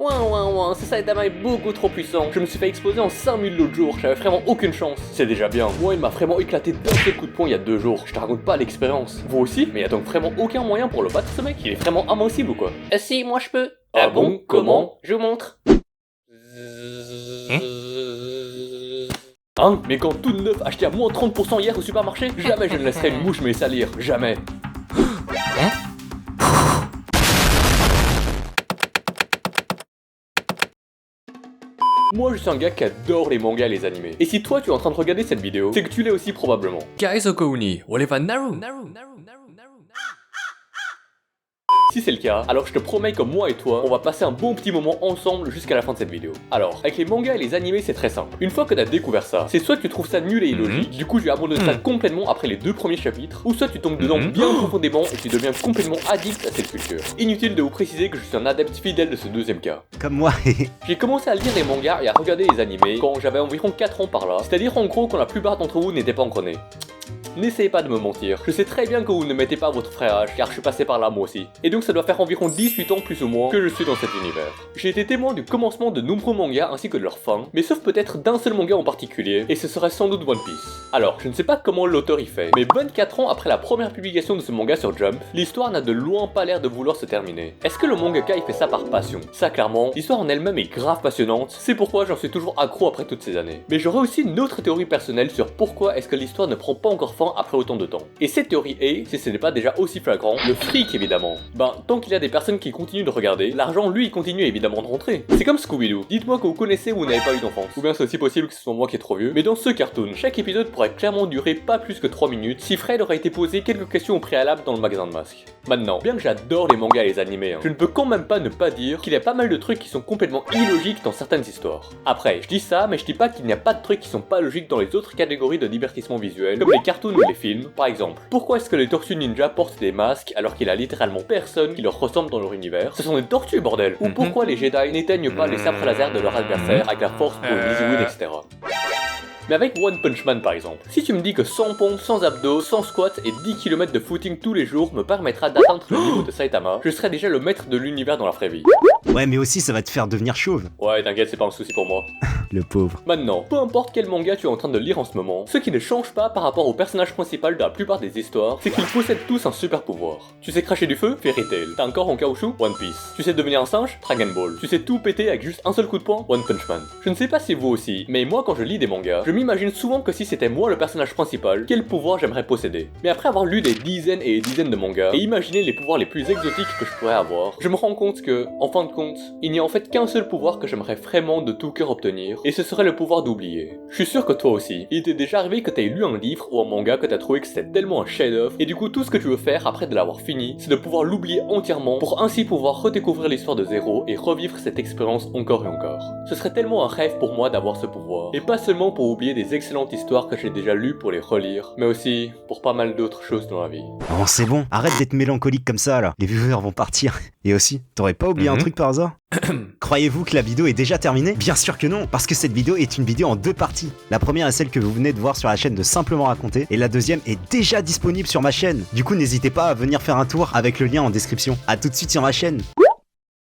Ouin, ce Saitama est beaucoup trop puissant. Je me suis fait exploser en 5 minutes l'autre jour, j'avais vraiment aucune chance. C'est déjà bien. Moi, il m'a vraiment éclaté d'un seul coup de poing il y a 2 jours. Je te raconte pas l'expérience. Vous aussi? Mais y a donc vraiment aucun moyen pour le battre ce mec? Il est vraiment invincible ou quoi? Si, moi je peux. Ah bon? Comment? Je vous montre. Hein? Mais quand tout neuf acheté à moins 30% hier au supermarché, jamais je ne laisserai une mouche me salir. Jamais. Hein? Moi je suis un gars qui adore les mangas et les animés. Et si toi tu es en train de regarder cette vidéo, c'est que tu l'es aussi probablement. Si c'est le cas, alors je te promets que moi et toi, on va passer un bon petit moment ensemble jusqu'à la fin de cette vidéo. Alors, avec les mangas et les animés, c'est très simple. Une fois que t'as découvert ça, c'est soit tu trouves ça nul et illogique, du coup je vais abandonner ça complètement après les 2 premiers chapitres, ou soit tu tombes dedans bien profondément et tu deviens complètement addict à cette culture. Inutile de vous préciser que je suis un adepte fidèle de ce deuxième cas. Comme moi. J'ai commencé à lire les mangas et à regarder les animés quand j'avais environ 4 ans par là, c'est-à-dire en gros quand la plupart d'entre vous n'étaient pas encore nés. N'essayez pas de me mentir, je sais très bien que vous ne mettez pas votre frère âge car je suis passé par là moi aussi. Et donc ça doit faire environ 18 ans plus ou moins que je suis dans cet univers. J'ai été témoin du commencement de nombreux mangas ainsi que de leur fin, mais sauf peut-être d'un seul manga en particulier, et ce serait sans doute One Piece. Alors, je ne sais pas comment l'auteur y fait, mais 24 ans après la première publication de ce manga sur Jump, l'histoire n'a de loin pas l'air de vouloir se terminer. Est-ce que le mangaka il fait ça par passion? Ça clairement, l'histoire en elle-même est grave passionnante, c'est pourquoi j'en suis toujours accro après toutes ces années. Mais j'aurais aussi une autre théorie personnelle sur pourquoi est-ce que l'histoire ne prend pas encore fin après autant de temps. Et cette théorie est, si ce n'est pas déjà aussi flagrant, le fric évidemment. Ben, tant qu'il y a des personnes qui continuent de regarder, l'argent lui il continue évidemment de rentrer. C'est comme Scooby-Doo, dites-moi que vous connaissez ou vous n'avez pas eu d'enfance. Ou bien c'est aussi possible que ce soit moi qui est trop vieux, mais dans ce cartoon, chaque épisode pourrait clairement durer pas plus que 3 minutes si Fred aurait été posé quelques questions au préalable dans le magasin de masques. Maintenant, bien que j'adore les mangas et les animés, je ne peux quand même pas ne pas dire qu'il y a pas mal de trucs qui sont complètement illogiques dans certaines histoires. Après, je dis ça, mais je dis pas qu'il n'y a pas de trucs qui sont pas logiques dans les autres catégories de divertissement visuel, comme les cartoons ou les films. Par exemple, pourquoi est-ce que les tortues ninja portent des masques alors qu'il y a littéralement personne qui leur ressemble dans leur univers? Ce sont des tortues bordel! Ou pourquoi les Jedi n'éteignent pas les sabres laser de leur adversaire avec la force pour une easy win, etc. Mais avec One Punch Man par exemple, si tu me dis que 100 pompes, sans abdos, sans squat et 10 km de footing tous les jours me permettra d'atteindre le niveau de Saitama, je serai déjà le maître de l'univers dans la vraie vie. Ouais, mais aussi ça va te faire devenir chauve. Ouais, t'inquiète, c'est pas un souci pour moi. Le pauvre. Maintenant, peu importe quel manga tu es en train de lire en ce moment, ce qui ne change pas par rapport au personnage principal de la plupart des histoires, c'est qu'ils possèdent tous un super pouvoir. Tu sais cracher du feu? Fairy Tail. T'as un corps en caoutchouc? One Piece. Tu sais devenir un singe? Dragon Ball. Tu sais tout péter avec juste un seul coup de poing? One Punch Man. Je ne sais pas si vous aussi, mais moi quand je lis des mangas, je m'imagine souvent que si c'était moi le personnage principal, quel pouvoir j'aimerais posséder. Mais après avoir lu des dizaines et des dizaines de mangas, et imaginer les pouvoirs les plus exotiques que je pourrais avoir, je me rends compte que, en fin de compte, il n'y a en fait qu'un seul pouvoir que j'aimerais vraiment de tout cœur obtenir, et ce serait le pouvoir d'oublier. Je suis sûr que toi aussi, il t'est déjà arrivé que t'aies lu un livre ou un manga que t'as trouvé que c'était tellement un chef-d'œuvre, et du coup tout ce que tu veux faire après de l'avoir fini, c'est de pouvoir l'oublier entièrement pour ainsi pouvoir redécouvrir l'histoire de zéro et revivre cette expérience encore et encore. Ce serait tellement un rêve pour moi d'avoir ce pouvoir, et pas seulement pour oublier des excellentes histoires que j'ai déjà lues pour les relire, mais aussi pour pas mal d'autres choses dans la vie. Oh, c'est bon, arrête d'être mélancolique comme ça là, les viewers vont partir. Et aussi, t'aurais pas oublié un truc par hasard? Croyez-vous que la vidéo est déjà terminée? Bien sûr que non, parce que cette vidéo est une vidéo en 2 parties. La première est celle que vous venez de voir sur la chaîne de Simplement Raconter, et la deuxième est déjà disponible sur ma chaîne. Du coup, n'hésitez pas à venir faire un tour avec le lien en description. A tout de suite sur ma chaîne.